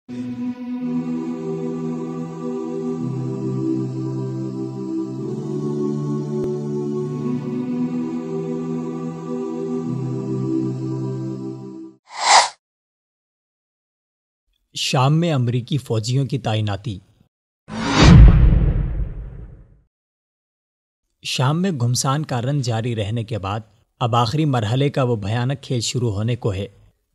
شام میں امریکی فوجیوں کی تعیناتی۔ شام میں گھمسان کا رن جاری رہنے کے بعد اب آخری مرحلے کا وہ بھیانک کھیل شروع ہونے کو ہے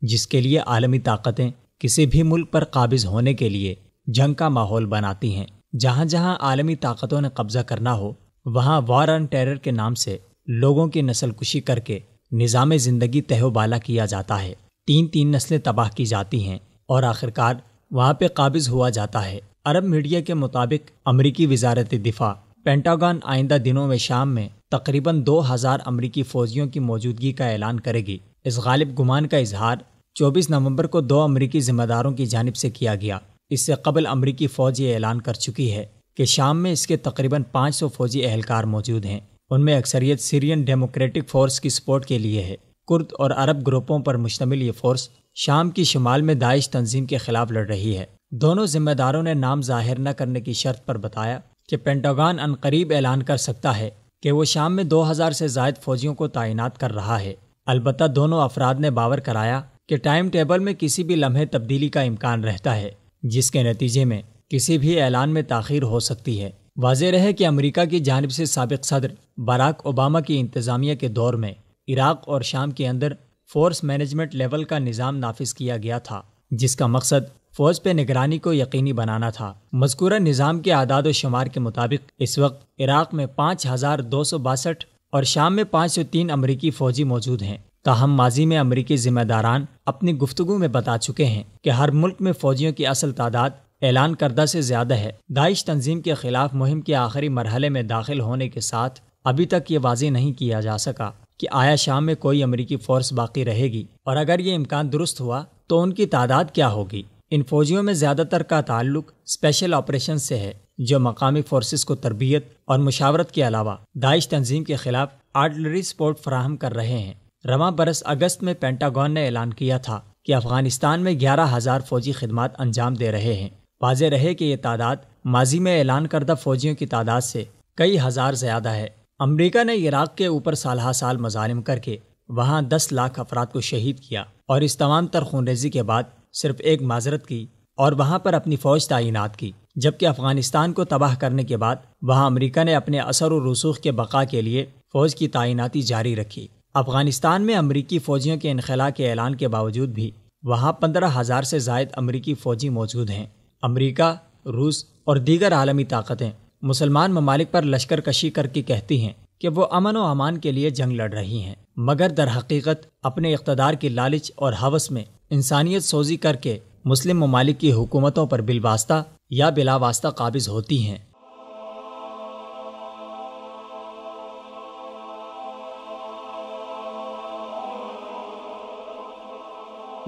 جس کے لیے عالمی طاقتیں کسی بھی ملک پر قابض ہونے کے لیے جنگ کا ماحول بناتی ہیں۔ جہاں جہاں عالمی طاقتوں نے قبضہ کرنا ہو وہاں وار آن ٹیرر کے نام سے لوگوں کی نسل کشی کر کے نظام زندگی تہو بالا کیا جاتا ہے۔ تین نسلیں تباہ کی جاتی ہیں اور آخرکار وہاں پہ قابض ہوا جاتا ہے۔ عرب میڈیا کے مطابق امریکی وزارت دفاع پینٹاگن آئندہ دنوں میں شام میں تقریباً 2000 امریکی فوجیوں کی موجودگی کا اعلان کرے گی۔ اس غالب گمان کا اظہار 24 نومبر کو 2 امریکی ذمہ داروں کی جانب سے کیا گیا۔ اس سے قبل امریکی فوج یہ اعلان کر چکی ہے کہ شام میں اس کے تقریباً 500 فوجی اہلکار موجود ہیں۔ ان میں اکثریت سیرین ڈیموکریٹک فورس کی سپورٹ کے لیے ہے۔ کرد اور عرب گروپوں پر مشتمل یہ فورس شام کی شمال میں داعش تنظیم کے خلاف لڑ رہی ہے۔ دونوں ذمہ داروں نے نام ظاہر نہ کرنے کی شرط پر بتایا کہ پینٹاگن عنقریب اعلان کر سکتا ہے کہ وہ شام میں 2000 سے زائد فوجیوں کو تعینات کر رہا ہے۔ البتہ دونوں افراد نے باور کرایا کہ ٹائم ٹیبل میں کسی بھی لمحے تبدیلی کا امکان رہتا ہے جس کے نتیجے میں کسی بھی اعلان میں تاخیر ہو سکتی ہے۔ واضح رہے کہ امریکہ کی جانب سے سابق صدر باراک اوباما کی انتظامیہ کے دور میں عراق اور شام کے اندر فورس مینجمنٹ لیول کا نظام نافذ کیا گیا تھا جس کا مقصد فوج پہ نگرانی کو یقینی بنانا تھا۔ مذکورہ نظام کے اعداد و شمار کے مطابق اس وقت عراق میں 5262 اور شام میں 503 امریکی فوجی موجود ہیں۔ تاہم ماضی میں امریکی ذمہ داران اپنی گفتگو میں بتا چکے ہیں کہ ہر ملک میں فوجیوں کی اصل تعداد اعلان کردہ سے زیادہ ہے۔ داعش تنظیم کے خلاف مہم کے آخری مرحلے میں داخل ہونے کے ساتھ ابھی تک یہ واضح نہیں کیا جا سکا کہ آیا شام میں کوئی امریکی فورس باقی رہے گی، اور اگر یہ امکان درست ہوا تو ان کی تعداد کیا ہوگی۔ ان فوجیوں میں زیادہ تر کا تعلق اسپیشل آپریشن سے ہے جو مقامی فورسز کو تربیت اور مشاورت کے علاوہ داعش تنظیم کے خلاف آرٹلری سپورٹ فراہم کر رہے ہیں۔ رواں برس اگست میں پینٹاگن نے اعلان کیا تھا کہ افغانستان میں 11,000 فوجی خدمات انجام دے رہے ہیں۔ واضح رہے کہ یہ تعداد ماضی میں اعلان کردہ فوجیوں کی تعداد سے کئی ہزار زیادہ ہے۔ امریکہ نے عراق کے اوپر سالہ سال مظالم کر کے وہاں 10 لاکھ افراد کو شہید کیا اور اس تمام تر خونریزی کے بعد صرف ایک معذرت کی اور وہاں پر اپنی فوج تعینات کی، جبکہ افغانستان کو تباہ کرنے کے بعد وہاں امریکہ نے اپنے اثر و رسوخ کے بقا کے لیے فوج کی تعیناتی جاری رکھی۔ افغانستان میں امریکی فوجیوں کے انخلاء کے اعلان کے باوجود بھی وہاں 15,000 سے زائد امریکی فوجی موجود ہیں۔ امریکہ، روس اور دیگر عالمی طاقتیں مسلمان ممالک پر لشکر کشی کر کے کہتی ہیں کہ وہ امن و امان کے لیے جنگ لڑ رہی ہیں، مگر در حقیقت اپنے اقتدار کی لالچ اور ہوس میں انسانیت سوزی کر کے مسلم ممالک کی حکومتوں پر بالواسطہ یا بلا واسطہ قابض ہوتی ہیں۔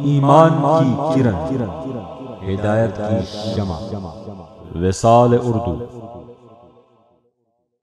ایمان کی کرن، ہدایت کی شمع، وصال اردو۔